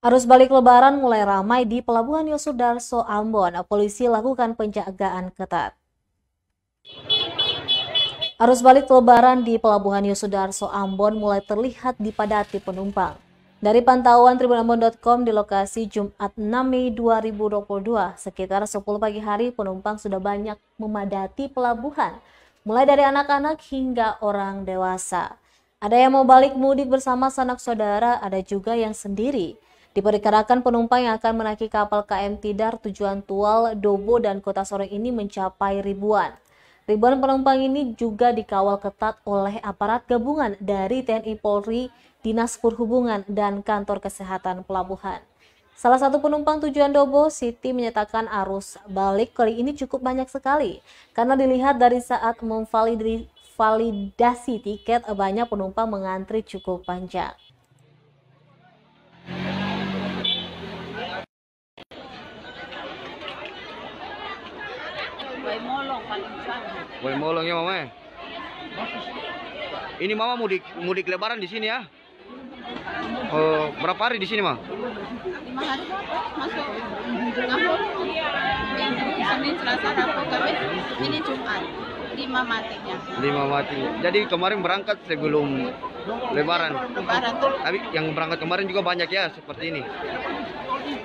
Arus balik Lebaran mulai ramai di Pelabuhan Yosudarso, Ambon. Polisi lakukan penjagaan ketat. Arus balik Lebaran di Pelabuhan Yosudarso, Ambon mulai terlihat dipadati penumpang. Dari pantauan tribunambon.com di lokasi Jumat 6 Mei 2022, sekitar 10 pagi hari penumpang sudah banyak memadati pelabuhan, mulai dari anak-anak hingga orang dewasa. Ada yang mau balik mudik bersama sanak saudara, ada juga yang sendiri. Diperkirakan penumpang yang akan menaiki kapal KM Tidar tujuan Tual, Dobo, dan Kota Sorong ini mencapai ribuan. Ribuan penumpang ini juga dikawal ketat oleh aparat gabungan dari TNI Polri, Dinas Perhubungan, dan Kantor Kesehatan Pelabuhan. Salah satu penumpang tujuan Dobo, Siti, menyatakan arus balik kali ini cukup banyak sekali. Karena dilihat dari saat memvalidasi tiket, banyak penumpang mengantri cukup panjang. Boleh molong ya mama ya. Ini mama mudik lebaran di sini ya. Oh, berapa hari di sini mah? 5 hari masuk ngapur. Senin, Selasa, Rabu, Kamis, ini Jumat. 5 matinya. 5 mati. Jadi kemarin berangkat sebelum lebaran. Lebaran tuh Tapi yang berangkat kemarin juga banyak ya seperti ini.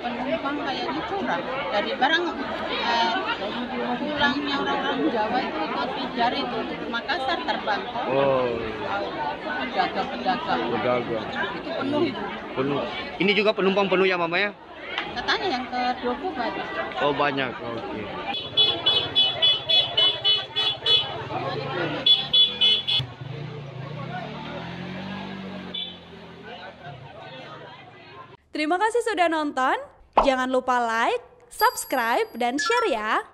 penumpang kayaknya curang. Dari barang pulangnya orang-orang Jawa itu ke Tidar itu Makassar terbang. Oh, Pedagang pedagang. itu penuh itu. Penuh. Ini juga penumpang penuh ya mama ya? Katanya yang ke 20 banyak. Oh banyak. Oke. Terima kasih sudah nonton. Jangan lupa like, subscribe, dan share ya.